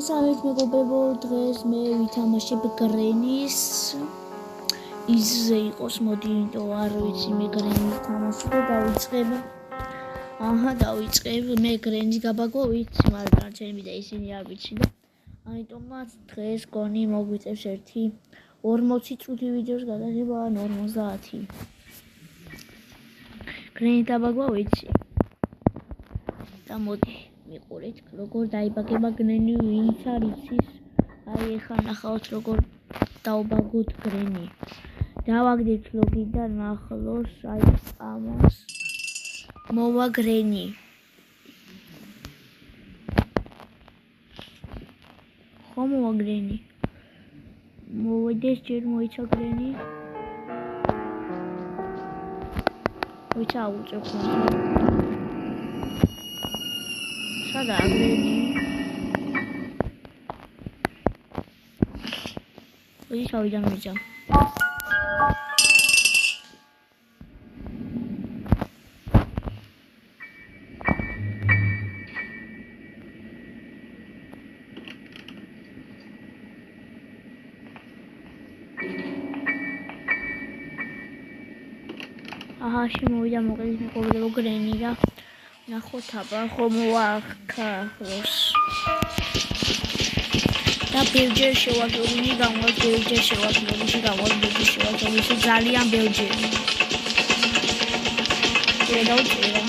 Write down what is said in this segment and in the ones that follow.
Სამეთ მეგობრებო, დღეს მე ვითამაშებ გრენის იზზე იყოს, მოდი, იმიტომ არ ვიცი მე გრენის თამაში და დავიწყებ. დავიწყებ, მე გრენის გაბაგვით, მაგრამ დანარჩენები და ისინი არ ვიცი და ამიტომაც დღეს გონი მოგვიწევს ერთი 40 წუთი ვიდეოს გადაღება ან 50. გრენის გაბაგვა ვიცი. და მოდი მიყურეთ, როგორ დაიბაგება გრენი, ვინც არ იცის. აი ეხლა ნახავთ როგორ დავბაგოთ გრენი. დავაგდეთ ლოგინიდან ახლოს, აი ამას მოვა გრენი. ხო მოვა გრენი. მოვიდეს ჯერ მოიცა გრენი. მოიცა აუწევ ხოლმე. სადაა გრენი? მოდი თავიდან ვიძა. შემოვიდა მოკლედ მეგობრებო გრენი და ნახოთ აბა ხო მოვა ახლოს. და ბევრჯერ შევაგდები გამოვიდა, ბევრჯერ შევაგდები, ძალიან ბევრჯერ. დავწერა.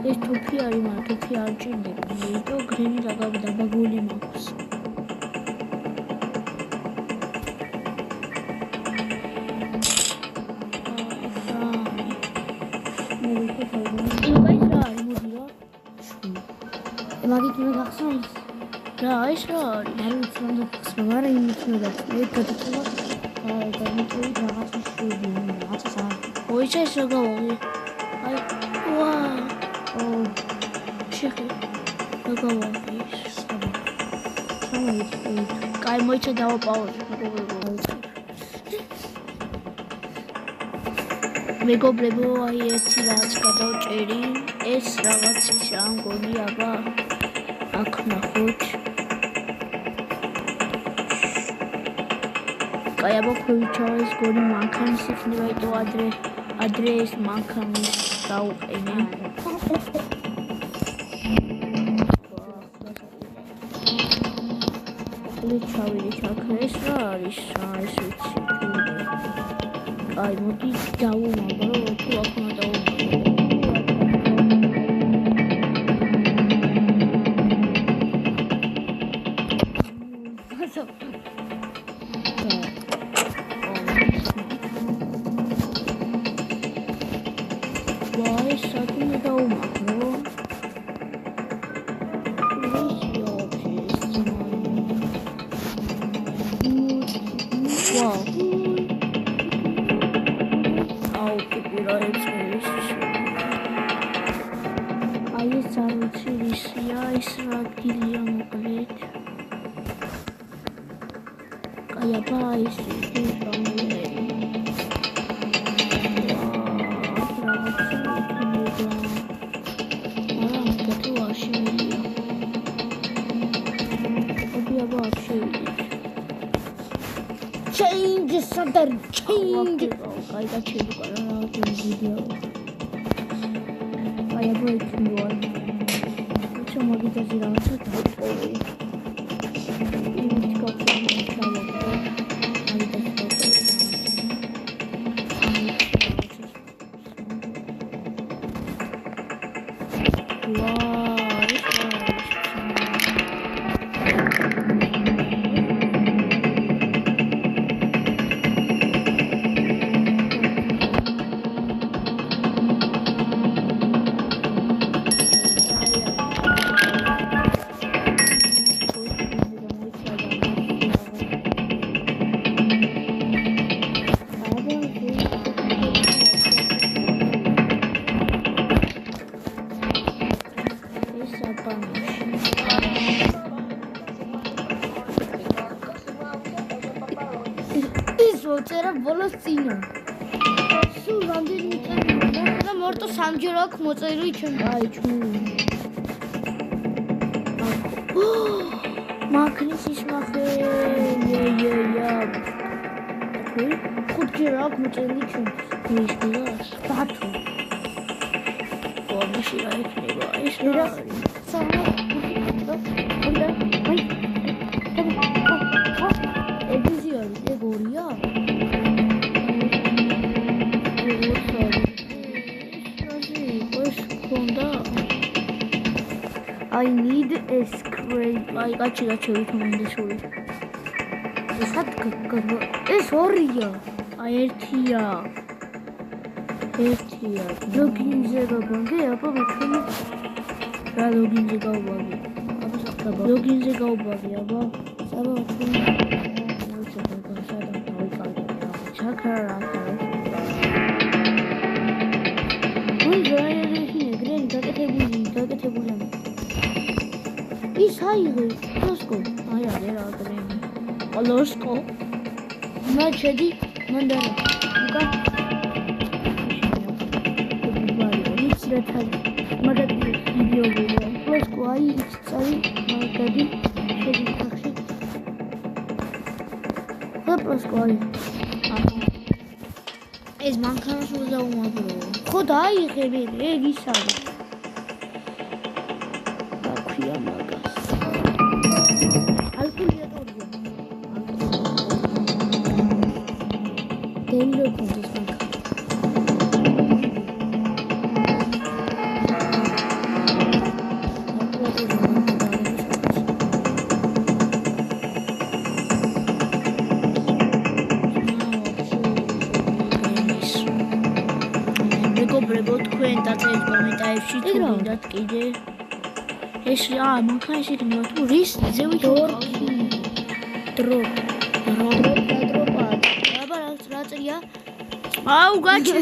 ეს თოფი არის, მაგრამ თოფი არ ჭირდება. იმიტომ გრენი დაბაგული მაქვს. მაგით მე გახსოვს? რა ეს რა არის? არ ვიცი რა გახსოვს, მაგრამ იმით მე გადაწყვეტა. აი, გამიტოვე რაღაცა შვიდი, რაღაცა სა. ოი, ეს რა გავაღე? აი, ვაუ. ო, შეხე. რა გავაღე? კაი, მოიცა დავაპაუზე, მეგობრებო, აი ერთი რაღაც გადავჭერი, ეს რაღაც ისა მგონი აბა აქ ნახოთ. კაი, აბა ქვევიჩავა ეს გონი მანქანის იქნება, იტო ადრე ეს მანქანის დაუყენე. ჩავიდეთ აქ, ეს რა არის? ეს ვიცი. აი, მოდი დავუმაგრო, თუ აქ უნდა დავუმაგრო. ვაი, საქმე დავუმაგრო. ვაუ. აი ეს არ ვიცი ისია, ეს რა გილია მოკლედ. კაი, აბა ეს გამოვიდე. Change something, change. Kaya ka chill ka na natin video. Kaya breaking one. Ito magita sila sa tapo. Imit ko po ang tawag ko. Magita sila po. Wow, ito. წერა ბოლოს წინა. სულ რამდენი წერა და მარტო სამჯერ აქვს მოწერილი ჩემ. აი, ჩვენი. მაქნის ისმახე. ხუთჯერ აქვს მოწერილი ჩემ. ის გას. ბათო. ვამში რა იქნება? ეს რა არის? სამა. უნდა აი. ედიზიარი, ეგორია? I need a scrape. Ai, გაჩევით მომდეშური. ეს ორია. აი, ერთია. ლოგინზე გავბაგე, აბა მეთქი. რა ლოგინზე გავბაგე? აბა საკაბა. ლოგინზე გავბაგე, აბა. აბა მეთქი. მოიწევ გადასადამ დავიკავე. ჩაქარა. დაკეთებული. ის აიღე, ლოსკო. აი, რა გრენი. ლოსკო. მაჩედი, მანდარა. უკა. ისრათან. მაგათი ვიდეო ვიდეო. ლოსკო, აი, წარი, მაგადი, შედი ხახში. ლოსკო, აი. ეს მანქანას უნდა უმაგრო. ხო დააიღე მე, ეგ ის არის. აქვია მაგას. ალკულატორია. დენლო კონდეს მანქანა. თქვენ დაწერთ კომენტარებში თუ გინდათ კიდე. ეს რა, მანქანის იქნება თუ რის ზევით დროპა. აბა რა წერია? აუ გაჩი.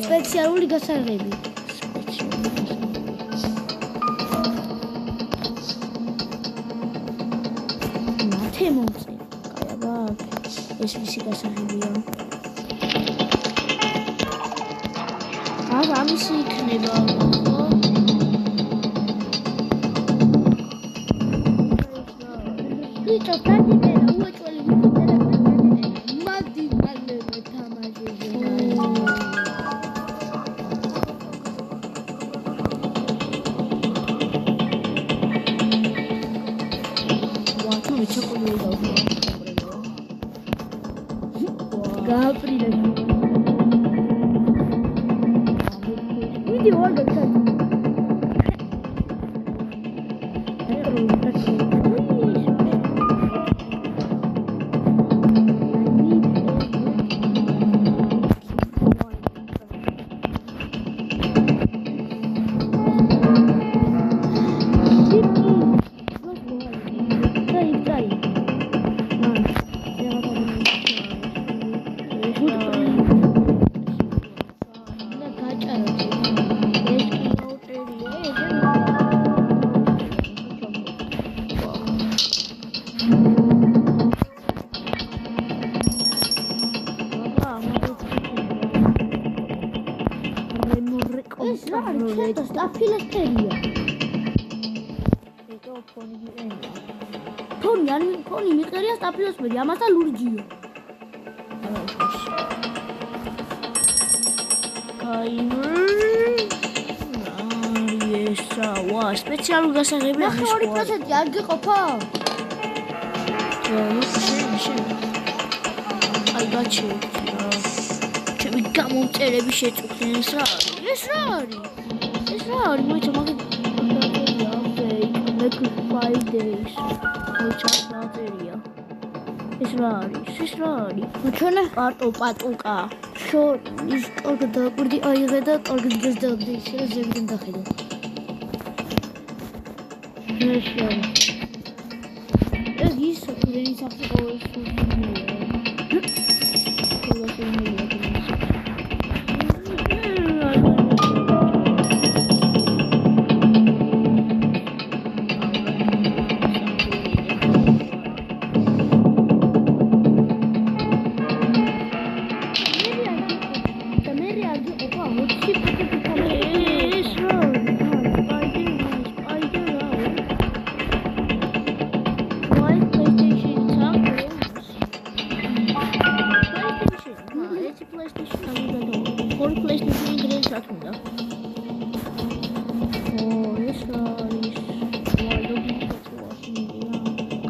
სპეციალური გასაღები. მათე მომწე. კაი აბა ეს მისი გასაღებია. ამისი იქნება, ხო? ვიტო დაგიდე და უეჭველი ტელეფონი მადი მალე თამაშები. ვათა მეჩაკული დავდო. გააპრილე. ვიდეო არ გაკეთე. სტაფილესტერია. ეტო ფონი გიყენია. ფონი მიყერია სტაფილესტერი, ამასთან ლურჯიო. აი ესა, ვა, სპეციალური გასაღები ახლა 2% არ გიყოფა? შენ. აი გაჩერდი რა. ჩემი გამომწერები შეწუხდნენ ეს რა არის? ეს რა არის? მოიცა მაგერია Black Fridays. მოიცა დაწერია. ეს რა არის? ჩვენა პარტო პატუკა. ის კარგი დააკვირდი აიღე და კარგი გზას დააგდე ისე რა ზევიდან დახედა. ეს ის ოქროდი საფი ყოველ სულია.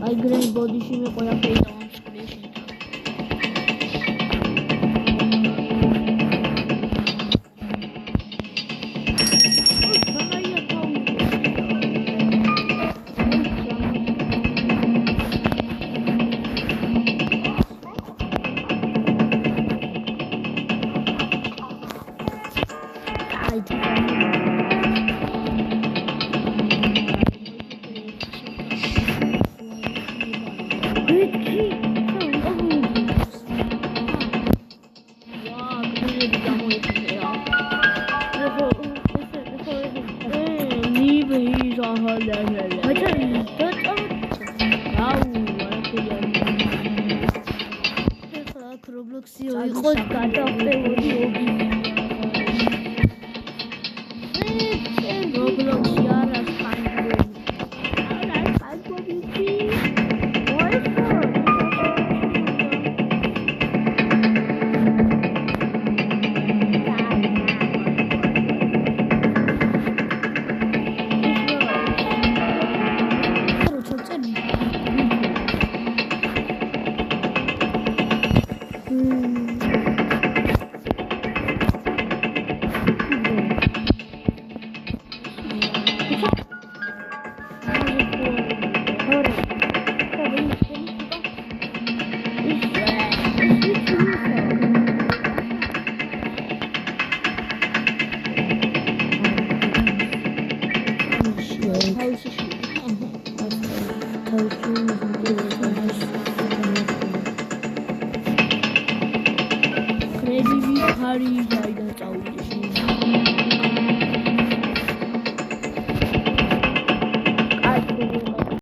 I grey body she me koya pay down screen. კრედიტი ხარი დაიდან წავიდე.